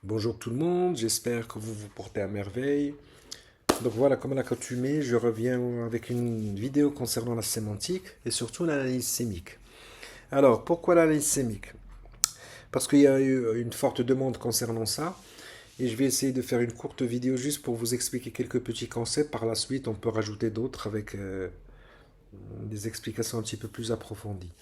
Bonjour tout le monde, j'espère que vous vous portez à merveille. Donc voilà, comme à l'accoutumée, je reviens avec une vidéo concernant la sémantique et surtout l'analyse sémique. Alors, pourquoi l'analyse sémique? Parce qu'il y a eu une forte demande concernant ça et je vais essayer de faire une courte vidéo juste pour vous expliquer quelques petits concepts. Par la suite, on peut rajouter d'autres avec des explications un petit peu plus approfondies.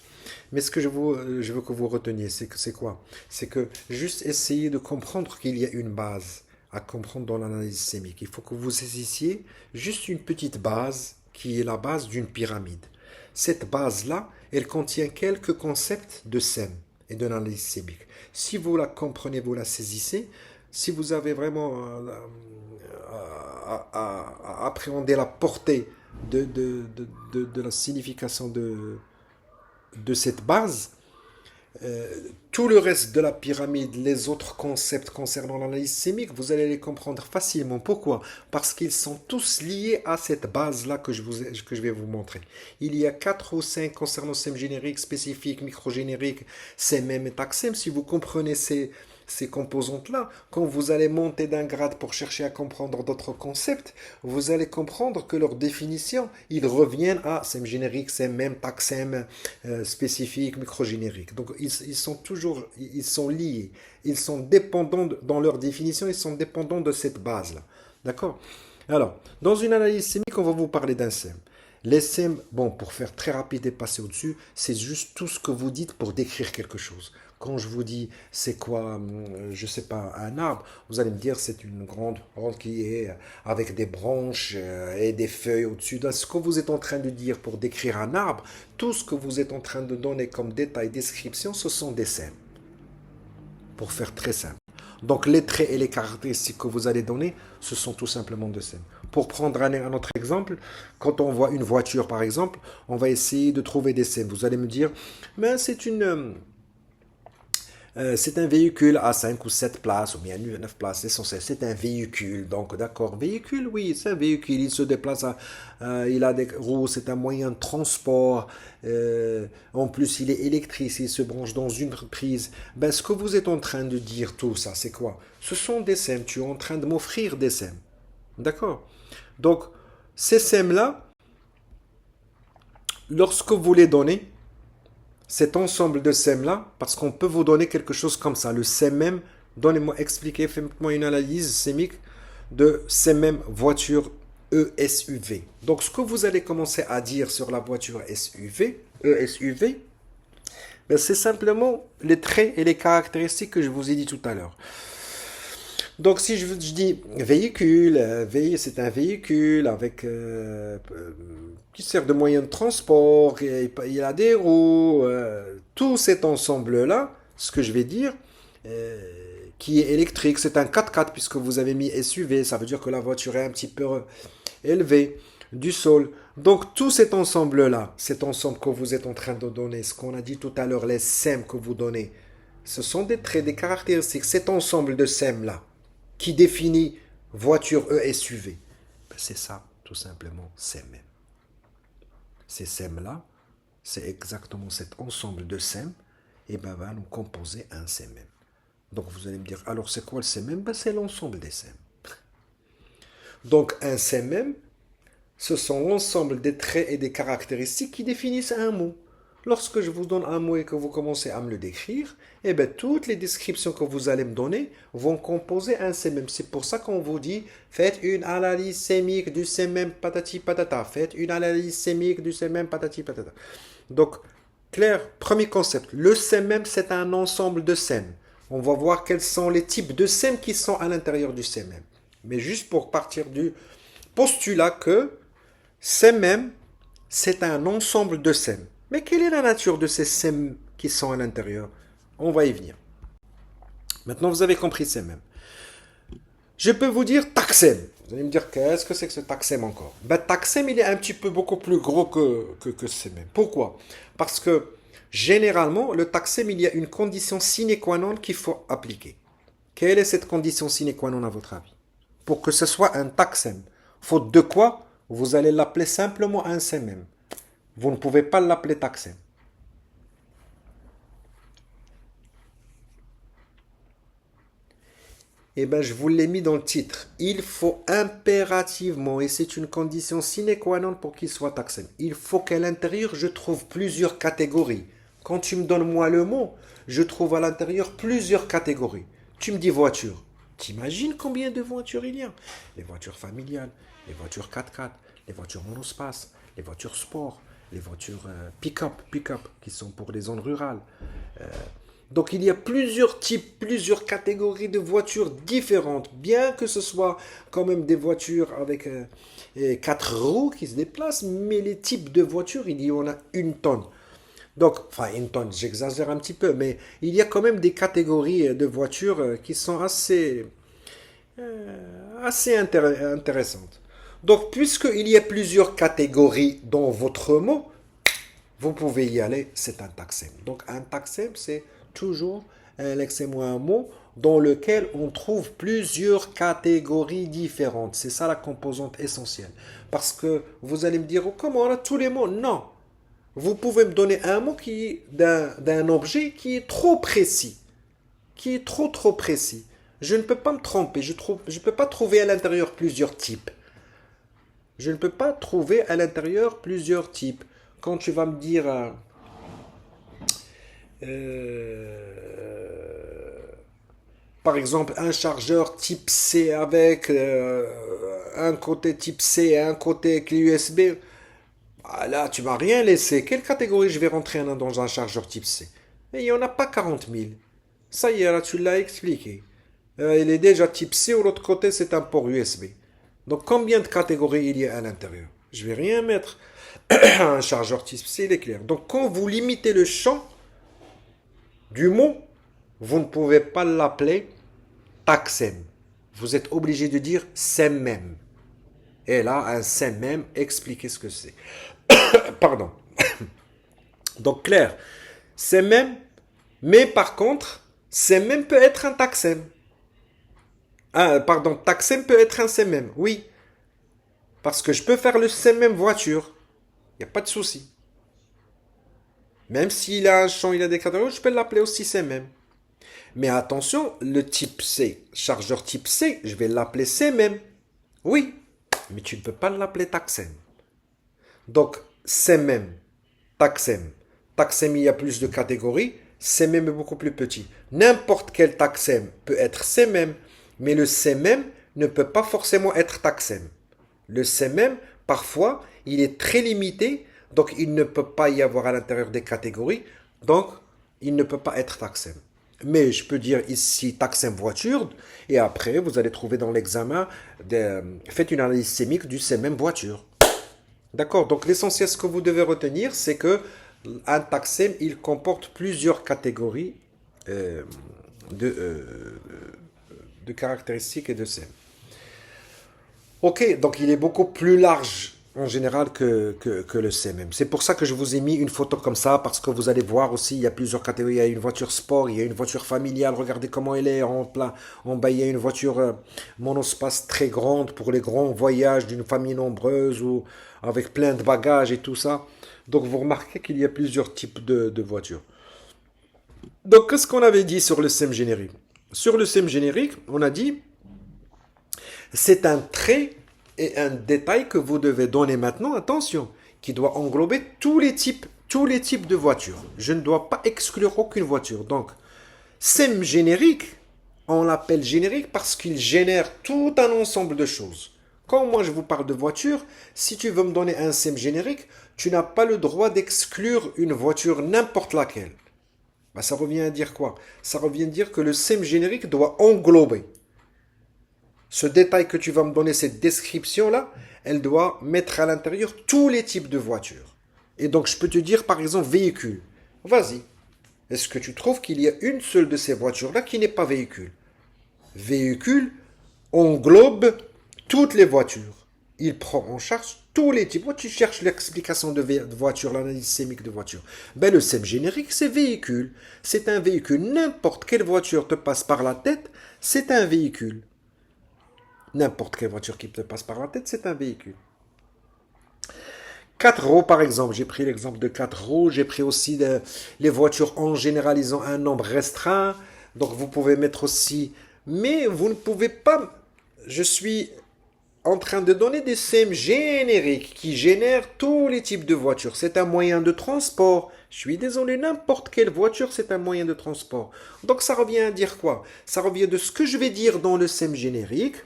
Mais ce que je veux que vous reteniez, c'est quoi? C'est que juste essayer de comprendre qu'il y a une base à comprendre dans l'analyse sémique. Il faut que vous saisissiez juste une petite base qui est la base d'une pyramide. Cette base-là, elle contient quelques concepts de sème et de l'analyse sémique. Si vous la comprenez, vous la saisissez, si vous avez vraiment à appréhender la portée de la signification de cette base, tout le reste de la pyramide, les autres concepts concernant l'analyse sémique, vous allez les comprendre facilement. Pourquoi? Parce qu'ils sont tous liés à cette base-là que je vais vous montrer. Il y a 4 ou 5 concernant SEM générique, spécifique, microgénérique, SEM et TACSEM. Si vous comprenez ces composantes-là, quand vous allez monter d'un grade pour chercher à comprendre d'autres concepts, vous allez comprendre que leur définition, ils reviennent à SEM générique, SEM même, TACSEM, spécifique, microgénérique. Donc ils sont toujours, ils sont liés, ils sont dépendants dans leur définition, ils sont dépendants de cette base-là. D'accord? Alors, dans une analyse sémique, on va vous parler d'un SEM. Les SEM, bon, pour faire très rapide et passer au-dessus, c'est juste tout ce que vous dites pour décrire quelque chose. Quand je vous dis c'est quoi, je sais pas, un arbre, vous allez me dire c'est une grande plante qui est avec des branches et des feuilles au-dessus. Ce que vous êtes en train de dire pour décrire un arbre, tout ce que vous êtes en train de donner comme détail, description, ce sont des scènes. Pour faire très simple. Donc les traits et les caractéristiques que vous allez donner, ce sont tout simplement des scènes. Pour prendre un autre exemple, quand on voit une voiture par exemple, on va essayer de trouver des scènes. Vous allez me dire, mais c'est un véhicule à 5 ou 7 places, ou bien 9 places, l'essentiel, c'est un véhicule. Donc, d'accord, véhicule, oui, c'est un véhicule, il se déplace, il a des roues, c'est un moyen de transport. En plus, il est électrique, il se branche dans une prise. Ben, ce que vous êtes en train de dire, tout ça, c'est quoi? Ce sont des SEM, tu es en train de m'offrir des SEM. D'accord? Donc, ces SEM-là, lorsque vous les donnez, cet ensemble de SEM-là, parce qu'on peut vous donner quelque chose comme ça. Le SEM même, donnez-moi, expliquez, faites-moi une analyse sémique de SEM même voiture ESUV. Donc, ce que vous allez commencer à dire sur la voiture ESUV, ben, c'est simplement les traits et les caractéristiques que je vous ai dit tout à l'heure. Donc si je dis véhicule, c'est un véhicule avec qui sert de moyen de transport, il a des roues, tout cet ensemble-là, ce que je vais dire, euh, qui est électrique, c'est un 4x4 puisque vous avez mis SUV, ça veut dire que la voiture est un petit peu élevée du sol. Donc tout cet ensemble-là, cet ensemble que vous êtes en train de donner, ce qu'on a dit tout à l'heure, les SEM que vous donnez, ce sont des traits, des caractéristiques, cet ensemble de SEM-là qui définit voiture ESUV. Ben, c'est ça, tout simplement, SEM. Ces SEM-là, c'est exactement cet ensemble de SEM et ben, va nous composer un SEM. Donc vous allez me dire, alors c'est quoi le SEM? Ben, c'est l'ensemble des SEM. Donc un SEM, ce sont l'ensemble des traits et des caractéristiques qui définissent un mot. Lorsque je vous donne un mot et que vous commencez à me le décrire, eh bien, toutes les descriptions que vous allez me donner vont composer un sémème. C'est pour ça qu'on vous dit, faites une analyse sémique du sémème patati patata. Faites une analyse sémique du sémème patati patata. Donc, clair, premier concept. Le sémème, c'est un ensemble de sèmes. On va voir quels sont les types de sèmes qui sont à l'intérieur du sémème. Mais juste pour partir du postulat que SEM, c'est un ensemble de SEM. Mais quelle est la nature de ces SEM qui sont à l'intérieur? On va y venir. Maintenant, vous avez compris SEM. Je peux vous dire TACSEM. Vous allez me dire, qu'est-ce que c'est que ce TACSEM encore? Ben, TACSEM, il est un petit peu beaucoup plus gros que SEM. Pourquoi? Parce que généralement, le TACSEM, il y a une condition sine qua non qu'il faut appliquer. Quelle est cette condition sine qua non à votre avis? Pour que ce soit un TACSEM. Faute de quoi, vous allez l'appeler simplement un SEMEM. Vous ne pouvez pas l'appeler TACSEM. Eh bien, je vous l'ai mis dans le titre. Il faut impérativement, et c'est une condition sine qua non pour qu'il soit taxé, il faut qu'à l'intérieur, je trouve plusieurs catégories. Quand tu me donnes moi le mot, je trouve à l'intérieur plusieurs catégories. Tu me dis voiture. T'imagines combien de voitures il y a? Les voitures familiales, les voitures 4x4, les voitures monospace, les voitures sport, les voitures pick-up, qui sont pour les zones rurales. Donc il y a plusieurs types, plusieurs catégories de voitures différentes, bien que ce soit quand même des voitures avec quatre roues qui se déplacent, mais les types de voitures, il y en a une tonne. Donc, enfin une tonne, j'exagère un petit peu, mais il y a quand même des catégories de voitures qui sont assez intéressantes. Donc, puisqu'il y a plusieurs catégories dans votre mot, vous pouvez y aller, c'est un taxem. Donc un taxem, c'est toujours laissez-moi un mot dans lequel on trouve plusieurs catégories différentes. C'est ça la composante essentielle. Parce que vous allez me dire, oh, comment on a tous les mots? Non. Vous pouvez me donner un mot d'un objet qui est trop précis. Qui est trop précis. Je ne peux pas me tromper. Je ne peux pas trouver à l'intérieur plusieurs types. Je ne peux pas trouver à l'intérieur plusieurs types. Quand tu vas me dire par exemple un chargeur type C avec un côté type C et un côté clé USB, ah là tu m'as rien laissé. Quelle catégorie je vais rentrer dans un chargeur type C? Et il n'y en a pas 40 000. Ça y est, là tu l'as expliqué. Il est déjà type C, ou l'autre côté c'est un port USB. Donc combien de catégories il y a à l'intérieur? Je vais rien mettre. Un chargeur type C, il est clair. Donc quand vous limitez le champ du mot, vous ne pouvez pas l'appeler taxem. Vous êtes obligé de dire semmem. Et là, un semmem, expliquez ce que c'est. Pardon. Donc clair, semmem, mais par contre, semmem peut être un taxem. Ah, pardon, taxem peut être un semmem, oui. Parce que je peux faire le semmem voiture. Il n'y a pas de souci. Même s'il a un champ, il a des catégories, je peux l'appeler aussi semmem. Mais attention, le type C, chargeur type C, je vais l'appeler semmem. Oui, mais tu ne peux pas l'appeler taxem. Donc, semmem, taxem. Taxem, il y a plus de catégories. Semmem est beaucoup plus petit. N'importe quel taxem peut être semmem, mais le semmem ne peut pas forcément être taxem. Le semmem, parfois, il est très limité, donc il ne peut pas y avoir à l'intérieur des catégories, donc il ne peut pas être taxem. Mais je peux dire ici taxem voiture, et après vous allez trouver dans l'examen, faites une analyse sémique du semmem voiture. D'accord, donc l'essentiel, ce que vous devez retenir, c'est que un taxem, il comporte plusieurs catégories de caractéristiques et de sème. Ok, donc il est beaucoup plus large en général que le CMM. C'est pour ça que je vous ai mis une photo comme ça, parce que vous allez voir aussi, il y a plusieurs catégories. Il y a une voiture sport, il y a une voiture familiale, regardez comment elle est en plein. En bas, il y a une voiture monospace très grande pour les grands voyages d'une famille nombreuse ou avec plein de bagages et tout ça. Donc vous remarquez qu'il y a plusieurs types de voitures. Donc qu'est-ce qu'on avait dit sur le SEM générique? Sur le SEM générique, on a dit c'est un trait et un détail que vous devez donner maintenant, attention, qui doit englober tous les types de voitures. Je ne dois pas exclure aucune voiture. Donc, SEM générique, on l'appelle générique parce qu'il génère tout un ensemble de choses. Quand moi je vous parle de voiture, si tu veux me donner un SEM générique, tu n'as pas le droit d'exclure une voiture n'importe laquelle. Ben, ça revient à dire quoi? Ça revient à dire que le SEM générique doit englober. Ce détail que tu vas me donner, cette description-là, elle doit mettre à l'intérieur tous les types de voitures. Et donc, je peux te dire, par exemple, véhicule. Vas-y. Est-ce que tu trouves qu'il y a une seule de ces voitures-là qui n'est pas véhicule? Véhicule englobe toutes les voitures. Il prend en charge tous les types. Moi, tu cherches l'explication de voiture, l'analyse sémique de voiture. Ben, le SEM générique, c'est véhicule. C'est un véhicule. N'importe quelle voiture te passe par la tête, c'est un véhicule. N'importe quelle voiture qui te passe par la tête, c'est un véhicule. 4 roues, par exemple. J'ai pris l'exemple de 4 roues. J'ai pris aussi les voitures en généralisant un nombre restreint. Donc, vous pouvez mettre aussi Mais vous ne pouvez pas... Je suis en train de donner des SEM génériques qui génèrent tous les types de voitures. C'est un moyen de transport. Je suis désolé, n'importe quelle voiture, c'est un moyen de transport. Donc ça revient à dire quoi? Ça revient de ce que je vais dire dans le SEM générique.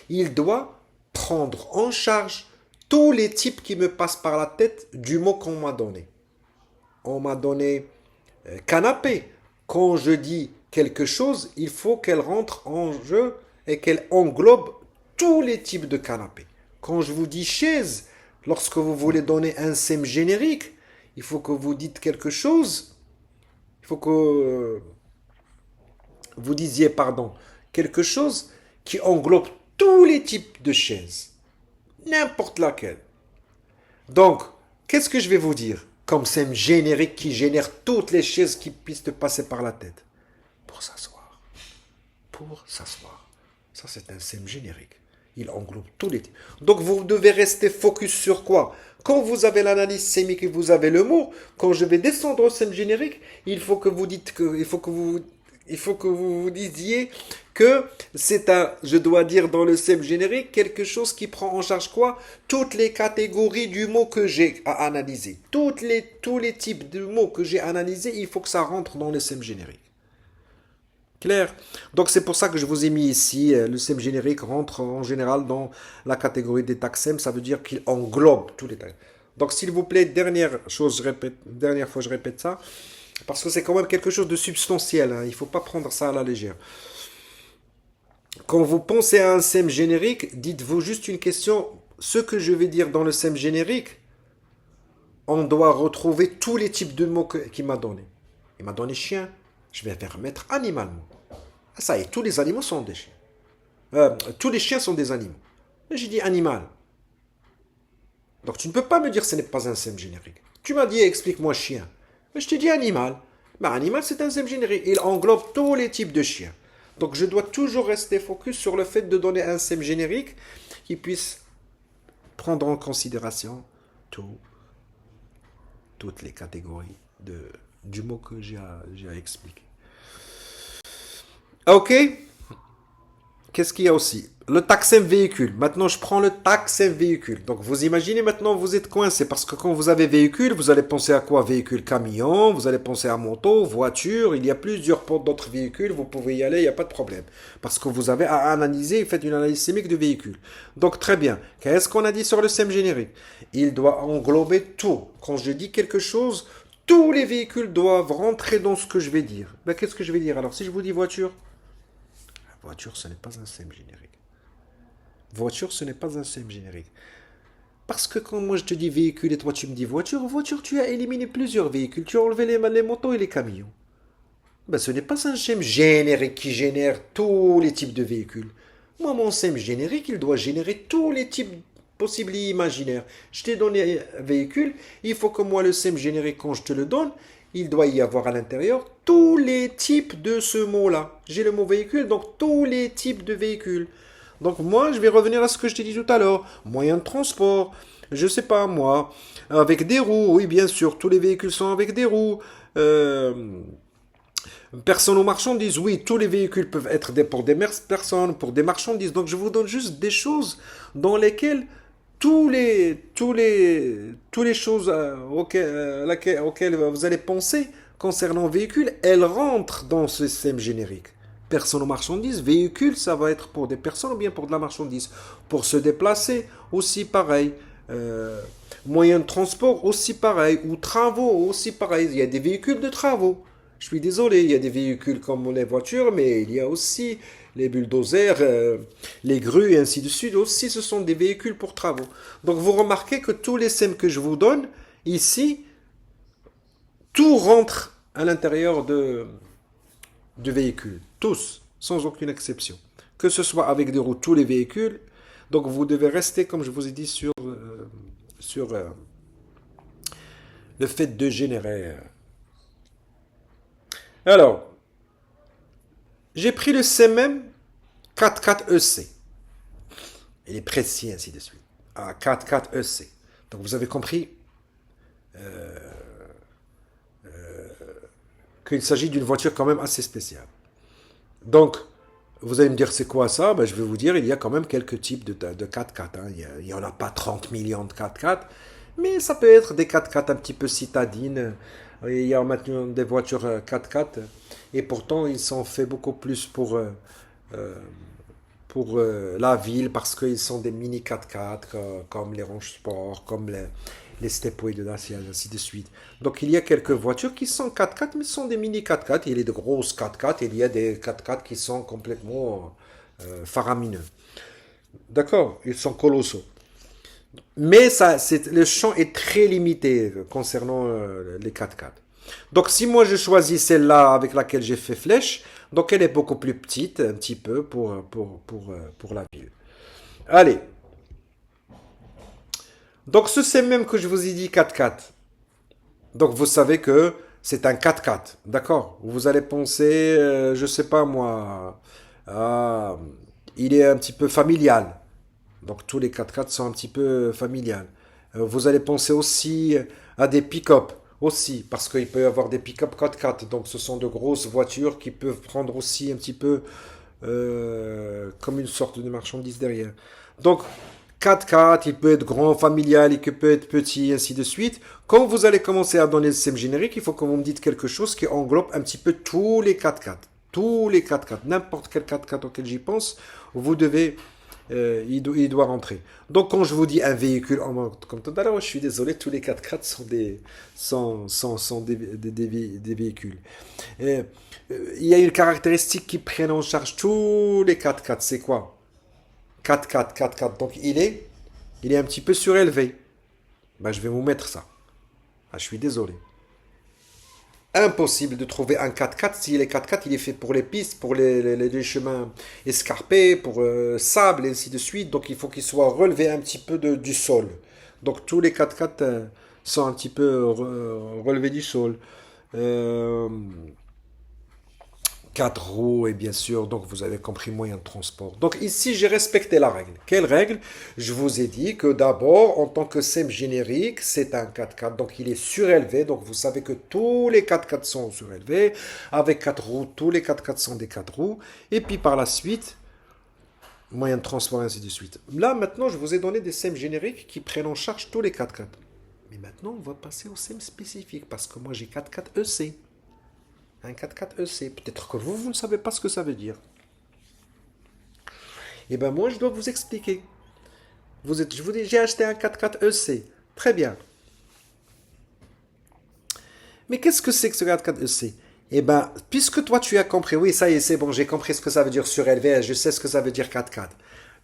Il doit prendre en charge tous les types qui me passent par la tête du mot qu'on m'a donné. On m'a donné canapé. Quand je dis quelque chose, il faut qu'elle rentre en jeu et qu'elle englobe tous les types de canapés. Quand je vous dis chaise, lorsque vous voulez donner un SEM générique, il faut que vous dites quelque chose. Il faut que vous disiez, pardon, quelque chose qui englobe tous les types de chaises. N'importe laquelle. Donc, qu'est-ce que je vais vous dire comme SEM générique qui génère toutes les chaises qui puissent te passer par la tête? Pour s'asseoir. Pour s'asseoir. Ça, c'est un SEM générique. Il englobe tous les types. Donc, vous devez rester focus sur quoi? Quand vous avez l'analyse sémique et vous avez le mot, quand je vais descendre au SEM générique, il faut que vous vous disiez que c'est un, je dois dire dans le SEM générique, quelque chose qui prend en charge quoi? Toutes les catégories du mot que j'ai à analyser. Tous les types de mots que j'ai analysés, il faut que ça rentre dans le SEM générique. Clair? Donc c'est pour ça que je vous ai mis ici, le SEM générique rentre en général dans la catégorie des taxem, ça veut dire qu'il englobe tous les taxem. Donc s'il vous plaît, dernière fois je répète ça, parce que c'est quand même quelque chose de substantiel, hein, il ne faut pas prendre ça à la légère. Quand vous pensez à un SEM générique, dites-vous juste une question, ce que je vais dire dans le SEM générique, on doit retrouver tous les types de mots qu'il m'a donné. Il m'a donné chien, je vais faire mettre animal. Ça y est, tous les animaux sont des chiens. Tous les chiens sont des animaux. Mais j'ai dit animal. Donc tu ne peux pas me dire que ce n'est pas un SEM générique. Tu m'as dit explique-moi chien. Mais je t'ai dit animal. Mais animal c'est un SEM générique. Il englobe tous les types de chiens. Donc je dois toujours rester focus sur le fait de donner un SEM générique qui puisse prendre en considération toutes les catégories du mot que j'ai à expliquer. Ok. Qu'est-ce qu'il y a aussi? Le taxem véhicule. Maintenant, je prends le taxem véhicule. Donc, vous imaginez maintenant, vous êtes coincé. Parce que quand vous avez véhicule, vous allez penser à quoi? Véhicule camion, vous allez penser à moto, voiture. Il y a plusieurs d'autres véhicules. Vous pouvez y aller, il n'y a pas de problème. Parce que vous avez à analyser, faites une analyse sémique de véhicule. Donc, très bien. Qu'est-ce qu'on a dit sur le SEM générique? Il doit englober tout. Quand je dis quelque chose, tous les véhicules doivent rentrer dans ce que je vais dire. Ben, qu'est-ce que je vais dire? Alors, si je vous dis voiture, voiture, ce n'est pas un SEM générique. Voiture, ce n'est pas un SEM générique. Parce que quand moi je te dis véhicule et toi tu me dis voiture, voiture, tu as éliminé plusieurs véhicules. Tu as enlevé les motos et les camions. Ben, ce n'est pas un SEM générique qui génère tous les types de véhicules. Moi, mon SEM générique, il doit générer tous les types possibles et imaginaires. Je t'ai donné un véhicule, il faut que moi, le SEM générique, quand je te le donne, il doit y avoir à l'intérieur tous les types de ce mot-là. J'ai le mot véhicule, donc tous les types de véhicules. Donc moi, je vais revenir à ce que je t'ai dit tout à l'heure. Moyen de transport, je sais pas moi, avec des roues, oui bien sûr, tous les véhicules sont avec des roues. Personnes aux marchandises, oui, tous les véhicules peuvent être pour des personnes, pour des marchandises. Donc je vous donne juste des choses dans lesquelles tous les choses auxquelles vous allez penser concernant véhicules, elles rentrent dans ce système générique. Personnes aux marchandises, véhicules, ça va être pour des personnes ou bien pour de la marchandise. Pour se déplacer, aussi pareil. Moyens de transport, aussi pareil. Ou travaux, aussi pareil. Il y a des véhicules de travaux. Je suis désolé, il y a des véhicules comme les voitures, mais il y a aussi les bulldozers, les grues et ainsi de suite. Aussi, ce sont des véhicules pour travaux. Donc, vous remarquez que tous les SEM que je vous donne, ici, tout rentre à l'intérieur de véhicules. Tous, sans aucune exception. Que ce soit avec des roues, tous les véhicules. Donc, vous devez rester, comme je vous ai dit, sur le fait de générer. Alors, j'ai pris le CMM 44EC. Il est précis, ainsi de suite. Ah, 44EC. Donc, vous avez compris qu'il s'agit d'une voiture quand même assez spéciale. Donc, Vous allez me dire, c'est quoi ça? Ben, je vais vous dire, il y a quand même quelques types de 4x4. Hein. Il n'y en a pas 30 millions de 4x4, mais ça peut être des 4x4 un petit peu citadines. Il y a maintenant des voitures 4x4, et pourtant ils sont faits beaucoup plus euh, pour la ville, parce qu'ils sont des mini 4x4, comme les Range Sport, comme les Stepway de Dacia, ainsi de suite. Donc il y a quelques voitures qui sont 4x4, mais ce sont des mini 4x4. Il y a des grosses 4x4, et il y a des 4x4 qui sont complètement faramineux. D'accord? Ils sont colossaux. Mais ça, le champ est très limité concernant les 4x4. Donc si moi je choisis celle-là avec laquelle j'ai fait flèche, donc elle est beaucoup plus petite, un petit peu, pour la ville. Allez, donc ce c'est même que je vous ai dit 4x4. Donc vous savez que c'est un 4x4, d'accord? Vous allez penser, je sais pas moi, ah, il est un petit peu familial. Donc tous les 4x4 sont un petit peu familiales. Vous allez penser aussi à des pick-up, aussi, parce qu'il peut y avoir des pick-up 4x4. Donc ce sont de grosses voitures qui peuvent prendre aussi un petit peu comme une sorte de marchandise derrière. Donc 4x4, il peut être grand, familial, il peut être petit, ainsi de suite. Quand vous allez commencer à donner le thème générique, il faut que vous me dites quelque chose qui englobe un petit peu tous les 4x4. Tous les 4x4, n'importe quel 4x4 auquel j'y pense, vous devez il doit rentrer. Donc quand je vous dis un véhicule en mode comme tout à l'heure, je suis désolé, tous les 4x4 sont des véhicules. Et, il y a une caractéristique qui prend en charge tous les 4x4, c'est quoi? 4x4, 4x4, donc il est un petit peu surélevé. Ben, je vais vous mettre ça. Ah, je suis désolé. Impossible de trouver un 4x4 si les 4x4 il est fait pour les pistes, pour les chemins escarpés, pour sable et ainsi de suite. Donc il faut qu'il soit relevé un petit peu du sol. Donc tous les 4x4 sont un petit peu relevés du sol. Euh, 4 roues et bien sûr, donc vous avez compris, moyen de transport. Donc ici, j'ai respecté la règle. Quelle règle? Je vous ai dit que d'abord, en tant que SEM générique, c'est un 4x4, donc il est surélevé. Donc vous savez que tous les 4x4 sont surélevés. Avec 4 roues, tous les 4x4 sont des 4 roues. Et puis par la suite, moyen de transport et ainsi de suite. Là, maintenant, je vous ai donné des SEM génériques qui prennent en charge tous les 4x4. Mais maintenant, on va passer au SEM spécifique, parce que moi, j'ai 4x4 EC. Un 4x4 EC. Peut-être que vous ne savez pas ce que ça veut dire. Eh bien, moi, je dois vous expliquer. Je vous dis, j'ai acheté un 4x4 EC. Très bien. Mais qu'est-ce que c'est que ce 4x4 EC? Eh bien, puisque toi, tu as compris, oui, ça y est, c'est bon, j'ai compris ce que ça veut dire surélevé, je sais ce que ça veut dire 4x4.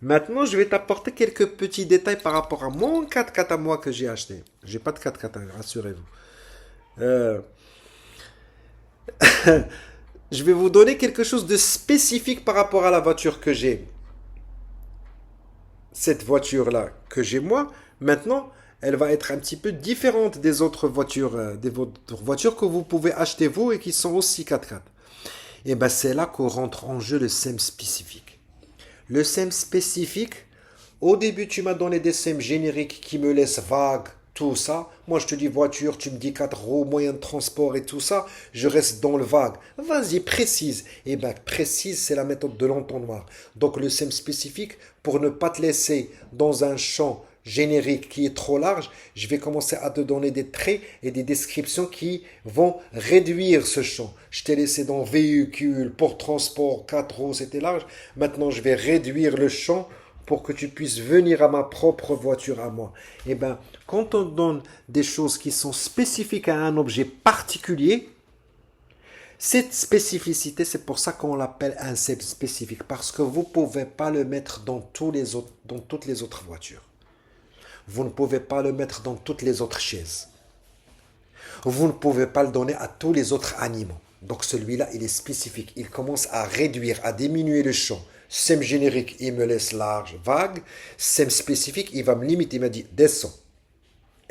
Maintenant, je vais t'apporter quelques petits détails par rapport à mon 4x4 à moi que j'ai acheté. J'ai pas de 4x4, hein, rassurez-vous. Je vais vous donner quelque chose de spécifique par rapport à la voiture que j'ai. Cette voiture-là que j'ai moi, maintenant, elle va être un petit peu différente des autres voitures, des voitures que vous pouvez acheter vous et qui sont aussi 4x4. Et bien c'est là qu'on rentre en jeu le SEM spécifique. Le SEM spécifique, au début tu m'as donné des SEM génériques qui me laissent vague, tout ça. Moi je te dis voiture, tu me dis 4 roues, moyens de transport et tout ça. Je reste dans le vague. Vas-y, précise. Et bien précise, c'est la méthode de l'entonnoir. Donc le SEM spécifique, pour ne pas te laisser dans un champ générique qui est trop large, je vais commencer à te donner des traits et des descriptions qui vont réduire ce champ. Je t'ai laissé dans véhicule, pour transport, 4 roues, c'était large. Maintenant, je vais réduire le champ pour que tu puisses venir à ma propre voiture à moi. Eh bien, quand on donne des choses qui sont spécifiques à un objet particulier, cette spécificité, c'est pour ça qu'on l'appelle un SEM spécifique, parce que vous ne pouvez pas le mettre dans toutes les autres voitures. Vous ne pouvez pas le mettre dans toutes les autres chaises. Vous ne pouvez pas le donner à tous les autres animaux. Donc celui-là, il est spécifique. Il commence à réduire, à diminuer le champ. SEM générique, il me laisse large, vague. SEM spécifique, il va me limiter. Il m'a dit, descends.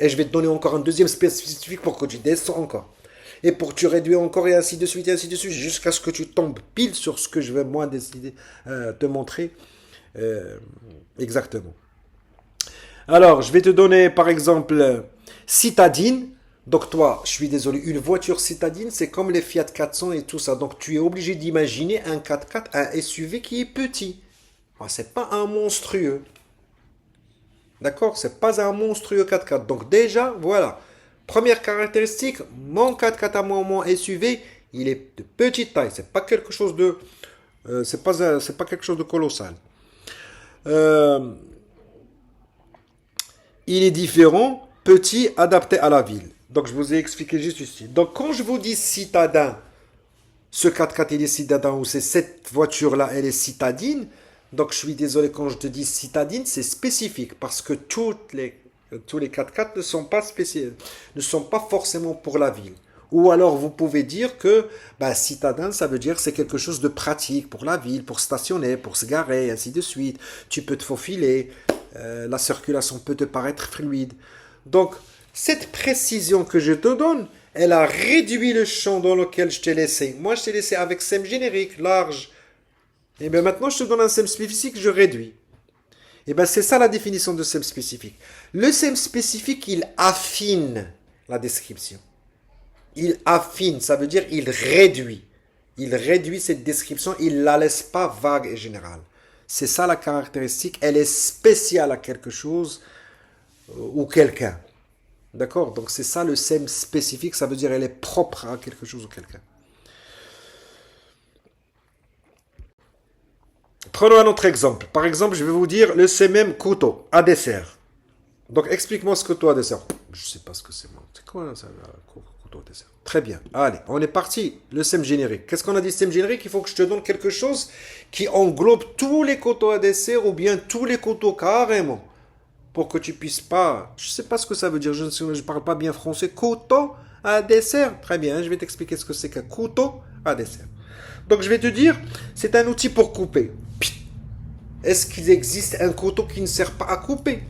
Et je vais te donner encore un deuxième spécifique pour que tu descends encore. Et pour que tu réduis encore et ainsi de suite, jusqu'à ce que tu tombes pile sur ce que je vais moi décider te montrer exactement. Alors, je vais te donner par exemple citadine. Donc toi, je suis désolé, une voiture citadine, c'est comme les Fiat 400 et tout ça. Donc tu es obligé d'imaginer un 4x4, un SUV qui est petit. Ah, c'est pas un monstrueux. D'accord? C'est pas un monstrueux 4x4. Donc déjà, voilà. Première caractéristique, mon 4x4 à moi, mon SUV, il est de petite taille. C'est pas quelque chose de, c'est pas quelque chose de colossal. Euh, il est différent, petit, adapté à la ville. Donc je vous ai expliqué juste ici. Donc quand je vous dis citadin, ce 4x4 il est citadin ou c'est cette voiture-là, elle est citadine. Donc je suis désolé quand je te dis citadine, c'est spécifique parce que tous les 4x4 ne sont pas forcément pour la ville. Ou alors vous pouvez dire que bah, citadin, ça veut dire c'est quelque chose de pratique pour la ville, pour stationner, pour se garer, ainsi de suite. Tu peux te faufiler, la circulation peut te paraître fluide. Donc cette précision que je te donne, elle a réduit le champ dans lequel je t'ai laissé. Moi, je t'ai laissé avec SEM générique, large. Et bien maintenant, je te donne un SEM spécifique, je réduis. Et bien c'est ça la définition de SEM spécifique. Le SEM spécifique, il affine la description. Il affine, ça veut dire il réduit. Il réduit cette description, il ne la laisse pas vague et générale. C'est ça la caractéristique, elle est spéciale à quelque chose ou quelqu'un. D'accord? Donc c'est ça le SEM spécifique, ça veut dire elle est propre à quelque chose ou quelqu'un. Prenons un autre exemple. Par exemple, je vais vous dire le SEM couteau à dessert. Donc explique-moi ce couteau à dessert. Je ne sais pas ce que c'est. C'est quoi ça, couteau à dessert? Très bien. Allez, on est parti. Le SEM générique. Qu'est-ce qu'on a dit SEM générique? Il faut que je te donne quelque chose qui englobe tous les couteaux à dessert ou bien tous les couteaux carrément. Pour que tu puisses pas... Je ne sais pas ce que ça veut dire. Je ne parle pas bien français. Couteau à dessert. Très bien. Je vais t'expliquer ce que c'est qu'un couteau à dessert. Donc je vais te dire, c'est un outil pour couper. Est-ce qu'il existe un couteau qui ne sert pas à couper?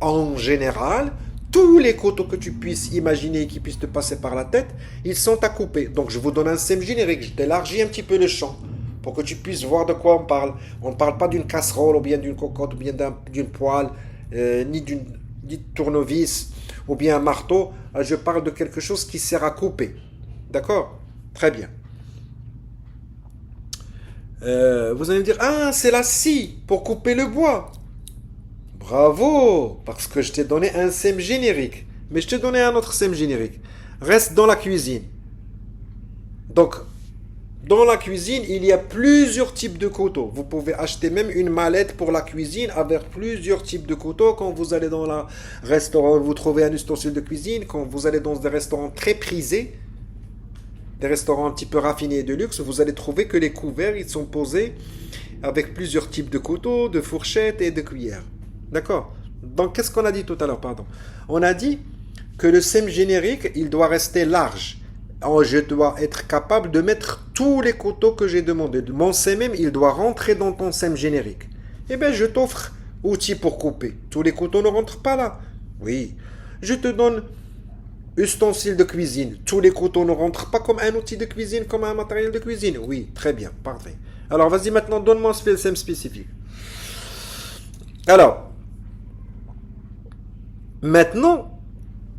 En général, tous les couteaux que tu puisses imaginer et qui puissent te passer par la tête, ils sont à couper. Donc je vous donne un SEM générique, je t'élargis un petit peu le champ pour que tu puisses voir de quoi on parle. On ne parle pas d'une casserole ou bien d'une cocotte ou bien d'une poêle, ni de tournevis ou bien un marteau. Je parle de quelque chose qui sert à couper. D'accord? Très bien. Vous allez me dire, ah, c'est la scie pour couper le bois. Bravo, parce que je t'ai donné un SEM générique. Mais je t'ai donné un autre SEM générique. Reste dans la cuisine. Donc, dans la cuisine, il y a plusieurs types de couteaux. Vous pouvez acheter même une mallette pour la cuisine avec plusieurs types de couteaux. Quand vous allez dans un restaurant, vous trouvez un ustensile de cuisine. Quand vous allez dans des restaurants très prisés, des restaurants un petit peu raffinés et de luxe, vous allez trouver que les couverts, ils sont posés avec plusieurs types de couteaux, de fourchettes et de cuillères. D'accord? Donc, qu'est-ce qu'on a dit tout à l'heure? Pardon. On a dit que le SEM générique, il doit rester large. Alors, je dois être capable de mettre tous les couteaux que j'ai demandé. Mon SEM, il doit rentrer dans ton SEM générique. Eh bien, je t'offre outils pour couper. Tous les couteaux ne rentrent pas là. Oui. Je te donne ustensiles de cuisine. Tous les couteaux ne rentrent pas comme un outil de cuisine, comme un matériel de cuisine. Oui, très bien, parfait. Alors, vas-y maintenant, donne-moi un SEM spécifique. Alors, maintenant,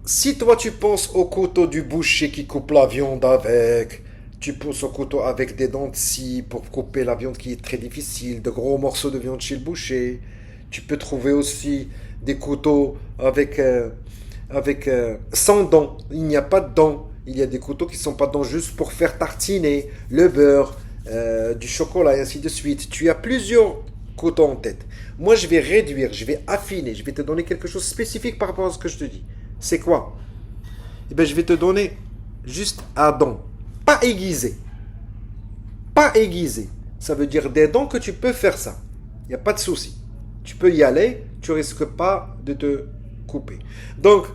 si toi tu penses au couteau du boucher qui coupe la viande avec, tu penses au couteau avec des dents de scie pour couper la viande qui est très difficile, de gros morceaux de viande chez le boucher. Tu peux trouver aussi des couteaux sans dents. Il n'y a pas de dents. Il y a des couteaux qui ne sont pas dents juste pour faire tartiner le beurre, du chocolat et ainsi de suite. Tu as plusieurs couteaux en tête. Moi, je vais réduire, je vais affiner, je vais te donner quelque chose de spécifique par rapport à ce que je te dis. C'est quoi? Eh bien, je vais te donner juste à dents. Pas aiguisé. Pas aiguisé. Ça veut dire des dents que tu peux faire ça. Il n'y a pas de souci. Tu peux y aller, tu risques pas de te couper. Donc,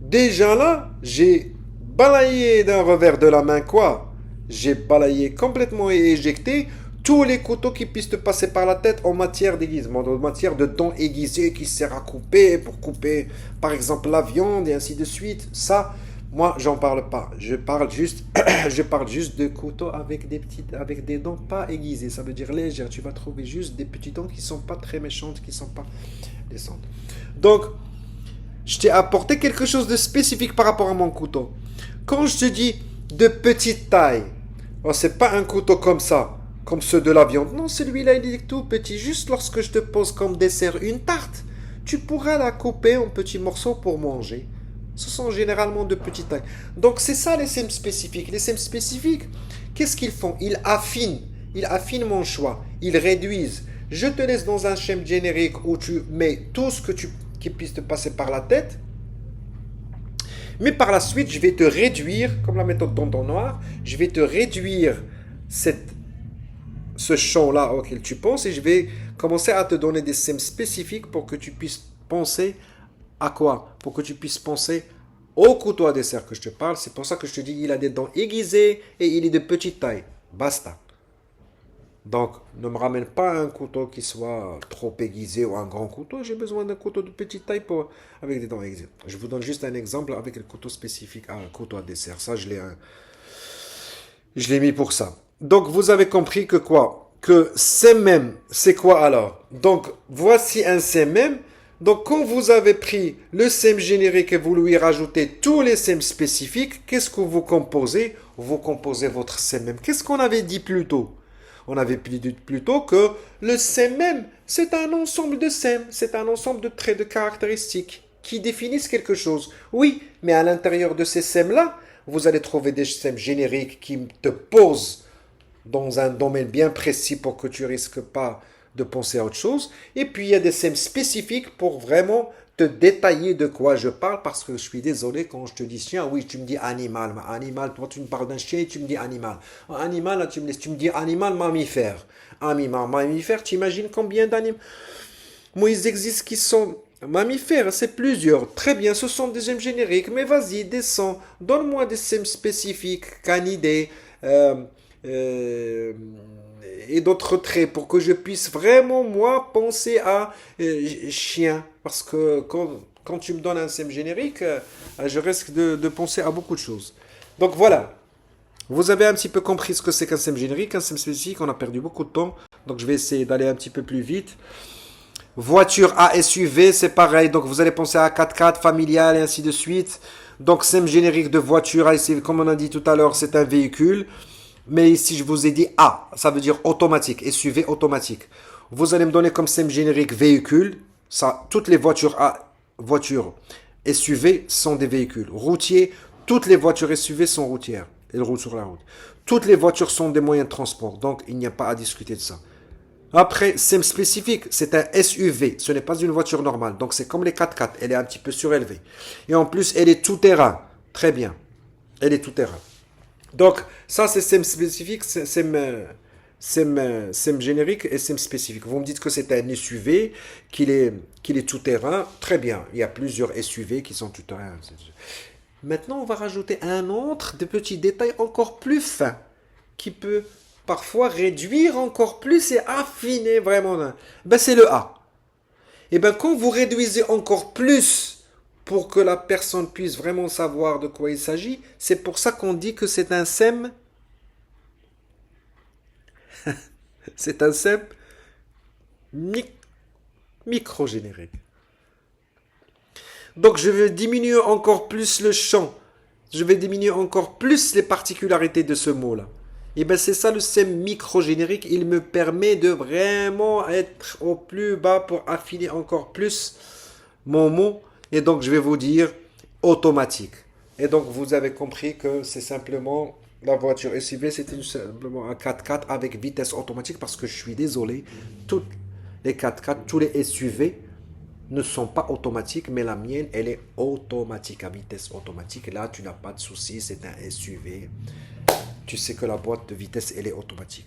déjà là, j'ai balayé d'un revers de la main quoi? J'ai balayé complètement et éjecté tous les couteaux qui puissent te passer par la tête en matière d'aiguisement, en matière de dents aiguisées qui sert à couper, pour couper par exemple la viande et ainsi de suite. Ça, moi, j'en parle pas. Je parle juste, je parle juste de couteaux avec avec des dents pas aiguisées. Ça veut dire légères. Tu vas trouver juste des petits dents qui sont pas très méchantes, qui sont pas descentes. Donc, Je t'ai apporté quelque chose de spécifique par rapport à mon couteau. Quand je te dis de petite taille, oh, c'est pas un couteau comme ça, comme ceux de la viande. Non, celui-là, il est tout petit. Juste lorsque je te pose comme dessert une tarte, tu pourras la couper en petits morceaux pour manger. Ce sont généralement de petites tailles. Donc, c'est ça les sèmes spécifiques. Les sèmes spécifiques, qu'est-ce qu'ils font? Ils affinent. Ils affinent mon choix. Ils réduisent. Je te laisse dans un schéma générique où tu mets tout ce qui puisse te passer par la tête. Mais par la suite, je vais te réduire, comme la méthode tonton noir, je vais te réduire ce champ-là auquel tu penses et je vais commencer à te donner des sèmes spécifiques pour que tu puisses penser à quoi? Pour que tu puisses penser au couteau à dessert que je te parle. C'est pour ça que je te dis il a des dents aiguisées et il est de petite taille. Basta. Donc, ne me ramène pas un couteau qui soit trop aiguisé ou un grand couteau. J'ai besoin d'un couteau de petite taille avec des dents aiguisées. Je vous donne juste un exemple avec le couteau spécifique à un couteau à dessert. Ça, je l'ai mis pour ça. Donc, vous avez compris que quoi? Que CMM, c'est quoi alors? Donc, voici un CMM. Donc, quand vous avez pris le SEM générique et vous lui rajoutez tous les SEM spécifiques, qu'est-ce que vous composez? Vous composez votre CMM. Qu'est-ce qu'on avait dit plus tôt? On avait dit plus tôt que le CMM, c'est un ensemble de SEM, c'est un ensemble de traits, de caractéristiques qui définissent quelque chose. Oui, mais à l'intérieur de ces SEM-là, vous allez trouver des SEM génériques qui te posent dans un domaine bien précis pour que tu risques pas de penser à autre chose. Et puis, il y a des SEM spécifiques pour vraiment te détailler de quoi je parle, parce que je suis désolé quand je te dis chien, oui, tu me dis animal. Animal, toi, tu me parles d'un chien et tu me dis animal. Animal, là, tu me dis animal mammifère. Animal mammifère, tu imagines combien d'animaux il existe qui sont mammifères? C'est plusieurs. Très bien, ce sont des SEM génériques. Mais vas-y, descends. Donne-moi des SEM spécifiques, canidés, et d'autres traits pour que je puisse vraiment, moi, penser à chien. Parce que quand tu me donnes un SEM générique, je risque de penser à beaucoup de choses. Donc voilà. Vous avez un petit peu compris ce que c'est qu'un SEM générique, un SEM spécifique. On a perdu beaucoup de temps. Donc je vais essayer d'aller un petit peu plus vite. Voiture A SUV, c'est pareil. Donc vous allez penser à 4x4, familial et ainsi de suite. Donc SEM générique de voiture A SUV, comme on a dit tout à l'heure, c'est un véhicule. Mais ici, je vous ai dit A, ça veut dire automatique, SUV automatique. Vous allez me donner comme SEM générique véhicule. Ça, toutes les voitures SUV sont des véhicules. Routiers, toutes les voitures SUV sont routières. Elles roulent sur la route. Toutes les voitures sont des moyens de transport. Donc, il n'y a pas à discuter de ça. Après, SEM spécifique, c'est un SUV. Ce n'est pas une voiture normale. Donc, c'est comme les 4x4. Elle est un petit peu surélevée. Et en plus, elle est tout-terrain. Très bien. Elle est tout-terrain. Donc, ça, c'est SEM spécifique, SEM générique et SEM spécifique. Vous me dites que c'est un SUV, qu'il est tout-terrain. Très bien. Il y a plusieurs SUV qui sont tout-terrain. Maintenant, on va rajouter un autre de petits détails encore plus fins qui peut parfois réduire encore plus et affiner vraiment. Ben, c'est le A. Et bien, quand vous réduisez encore plus pour que la personne puisse vraiment savoir de quoi il s'agit, c'est pour ça qu'on dit que c'est un SEM. C'est un SEM micro-générique. Donc je vais diminuer encore plus le champ. Je vais diminuer encore plus les particularités de ce mot-là. Et bien c'est ça le SEM micro-générique. Il me permet de vraiment être au plus bas pour affiner encore plus mon mot. Et donc, je vais vous dire automatique. Et donc, vous avez compris que c'est simplement la voiture SUV, c'était simplement un 4x4 avec vitesse automatique parce que je suis désolé, toutes les 4x4, tous les SUV ne sont pas automatiques, mais la mienne, elle est automatique, à vitesse automatique. Là, tu n'as pas de souci, c'est un SUV. Tu sais que la boîte de vitesse, elle est automatique.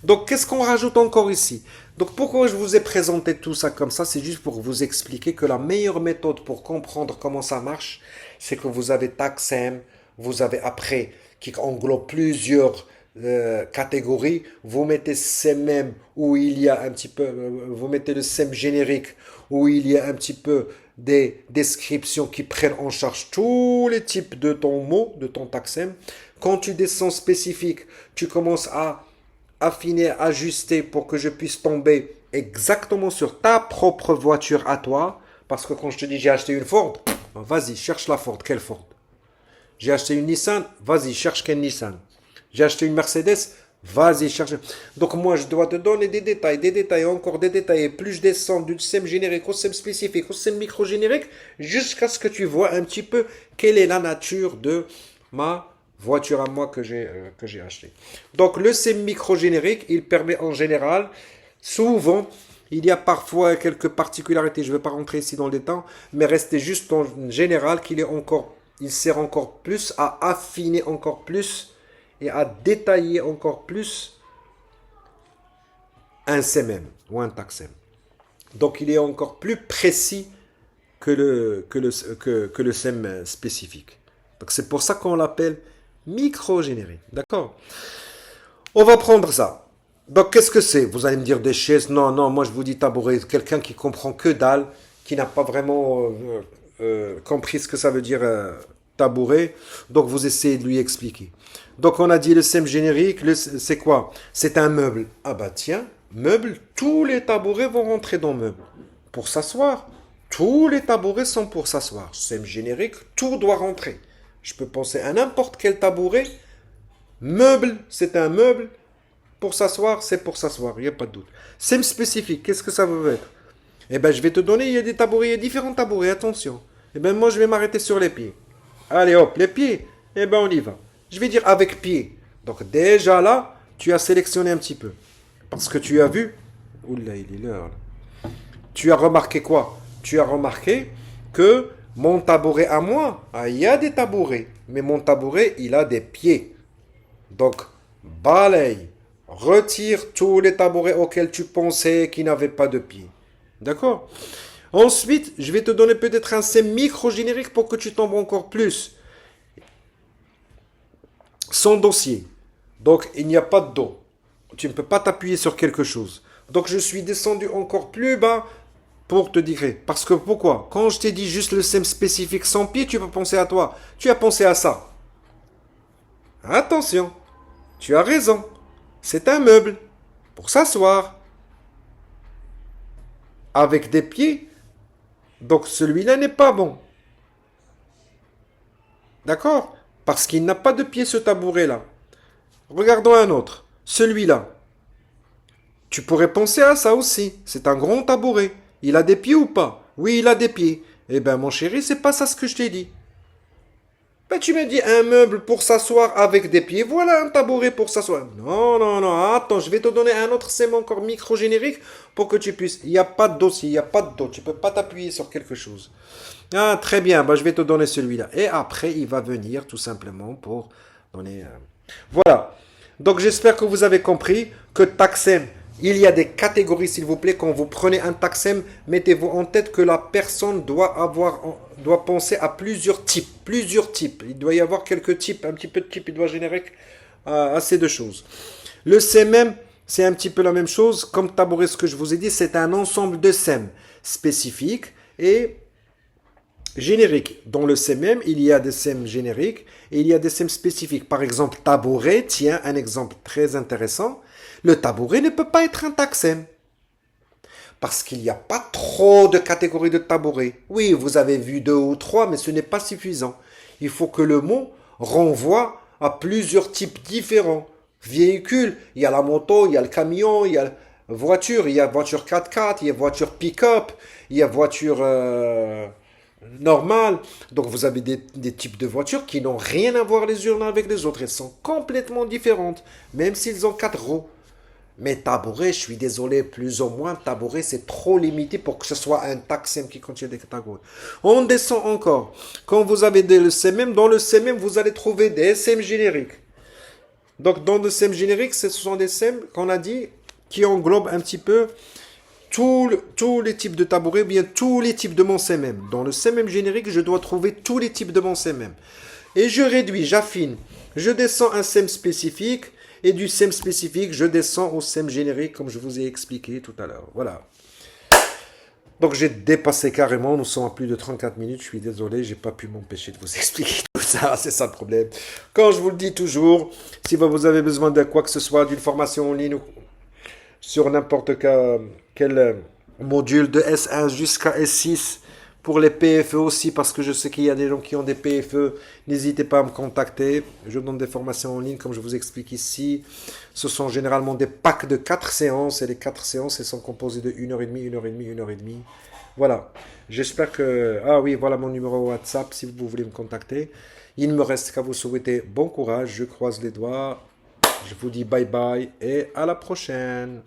Donc, qu'est-ce qu'on rajoute encore ici? Donc, pourquoi je vous ai présenté tout ça comme ça? C'est juste pour vous expliquer que la meilleure méthode pour comprendre comment ça marche, c'est que vous avez TAC-SEM, vous avez après, qui englobe plusieurs catégories. Vous mettez CMM où il y a un petit peu, vous mettez le SEM générique où il y a un petit peu des descriptions qui prennent en charge tous les types de ton mot, de ton TAC-SEM. Quand tu descends spécifique, tu commences à affiner, ajuster pour que je puisse tomber exactement sur ta propre voiture à toi. Parce que quand je te dis j'ai acheté une Ford, Vas-y, cherche la Ford. Quelle Ford? J'ai acheté une Nissan. Vas-y, cherche quelle Nissan. J'ai acheté une Mercedes. Vas-y, cherche. Donc moi, je dois te donner des détails, encore des détails. Et plus je descends du SEM générique au SEM spécifique, au SEM micro-générique, jusqu'à ce que tu vois un petit peu quelle est la nature de ma voiture à moi que j'ai acheté. Donc le SEM micro-générique, il permet en général, souvent, il y a parfois quelques particularités, je ne vais pas rentrer ici dans les détails, mais restez juste en général il sert encore plus à affiner encore plus et à détailler encore plus un CMM ou un TACSEM. Donc il est encore plus précis que le SEM spécifique. Donc c'est pour ça qu'on l'appelle micro-générique. D'accord? On va prendre ça. Donc qu'est-ce que c'est? Vous allez me dire des chaises. Non, non, moi je vous dis tabouret. Quelqu'un qui comprend que dalle, qui n'a pas vraiment compris ce que ça veut dire tabouret. Donc vous essayez de lui expliquer. Donc on a dit le SEM générique, c'est quoi? C'est un meuble. Ah bah tiens, meuble, tous les tabourets vont rentrer dans meuble. Pour s'asseoir, tous les tabourets sont pour s'asseoir. SEM générique, tout doit rentrer. Je peux penser à n'importe quel tabouret. Meuble, c'est un meuble. Pour s'asseoir, c'est pour s'asseoir, il n'y a pas de doute. SEM spécifique, qu'est-ce que ça veut être? Eh bien, je vais te donner, il y a des tabourets, il y a différents tabourets, attention. Eh bien, moi, je vais m'arrêter sur les pieds. Allez, hop, les pieds. Eh bien, on y va. Je vais dire avec pied. Donc, déjà là, tu as sélectionné un petit peu. Parce que tu as vu. Oula, il est l'heure. Tu as remarqué quoi? Tu as remarqué que mon tabouret à moi, il y a des tabourets. Mais mon tabouret, il a des pieds. Donc, balaye. Retire tous les tabourets auxquels tu pensais qu'ils n'avaient pas de pieds. D'accord? Ensuite, je vais te donner peut-être un SEM micro-générique pour que tu tombes encore plus. Sans dossier. Donc, il n'y a pas de dos. Tu ne peux pas t'appuyer sur quelque chose. Donc, je suis descendu encore plus bas pour te dire. Parce que pourquoi? Quand je t'ai dit juste le SEM spécifique sans pied, tu peux penser à toi. Tu as pensé à ça. Attention. Tu as raison. C'est un meuble pour s'asseoir. Avec des pieds. Donc, celui-là n'est pas bon. D'accord? Parce qu'il n'a pas de pied, ce tabouret-là. Regardons un autre. Celui-là. Tu pourrais penser à ça aussi. C'est un grand tabouret. Il a des pieds ou pas? Oui, il a des pieds. Eh bien, mon chéri, c'est pas ça ce que je t'ai dit. Ben, tu me dis un meuble pour s'asseoir avec des pieds. Voilà un tabouret pour s'asseoir. Non, non, non. Attends, je vais te donner un autre SEM encore micro-générique pour que tu puisses. Il n'y a pas de dossier, il n'y a pas de dos. Tu ne peux pas t'appuyer sur quelque chose. Ah, très bien. Ben, je vais te donner celui-là. Et après, il va venir tout simplement pour donner. Voilà. Donc, j'espère que vous avez compris que TACSEM, il y a des catégories, s'il vous plaît. Quand vous prenez un TACSEM, mettez-vous en tête que la personne doit penser à plusieurs types. Plusieurs types. Il doit y avoir quelques types, un petit peu de types. Il doit générer assez de choses. Le CMM, c'est un petit peu la même chose. Comme tabouret, ce que je vous ai dit, c'est un ensemble de SEM spécifiques et génériques. Dans le CMM, il y a des SEM génériques et il y a des SEM spécifiques. Par exemple, tabouret, tiens, un exemple très intéressant. Le tabouret ne peut pas être un TACSEM. Parce qu'il n'y a pas trop de catégories de tabourets. Oui, vous avez vu 2 ou 3, mais ce n'est pas suffisant. Il faut que le mot renvoie à plusieurs types différents. Véhicules, il y a la moto, il y a le camion, il y a la voiture, il y a voiture 4x4, il y a voiture pick-up, il y a voiture normale. Donc vous avez des types de voitures qui n'ont rien à voir les unes avec les autres. Elles sont complètement différentes, même s'ils ont 4 roues. Mais tabouret, je suis désolé, plus ou moins, tabouret, c'est trop limité pour que ce soit un TACSEM qui contient des catégories. On descend encore. Quand vous avez le CMM, dans le CMM, vous allez trouver des SEM génériques. Donc, dans le SEM générique, ce sont des SEM qu'on a dit qui englobent un petit peu tous les types de tabourets, ou bien tous les types de mon CMM. Dans le CMM générique, je dois trouver tous les types de mon CMM. Et je réduis, j'affine. Je descends un SEM spécifique. Et du SEM spécifique, je descends au SEM générique, comme je vous ai expliqué tout à l'heure. Voilà. Donc, j'ai dépassé carrément. Nous sommes à plus de 34 minutes. Je suis désolé, je n'ai pas pu m'empêcher de vous expliquer tout ça. C'est ça le problème. Quand je vous le dis toujours, si vous avez besoin de quoi que ce soit, d'une formation en ligne ou sur n'importe quel module de S1 jusqu'à S6 Pour les PFE aussi, parce que je sais qu'il y a des gens qui ont des PFE, n'hésitez pas à me contacter. Je donne des formations en ligne, comme je vous explique ici. Ce sont généralement des packs de 4 séances, et les 4 séances, elles sont composées de 1h30, 1h30, 1h30. Voilà. J'espère que... Ah oui, voilà mon numéro WhatsApp, si vous voulez me contacter. Il ne me reste qu'à vous souhaiter bon courage, je croise les doigts. Je vous dis bye bye et à la prochaine.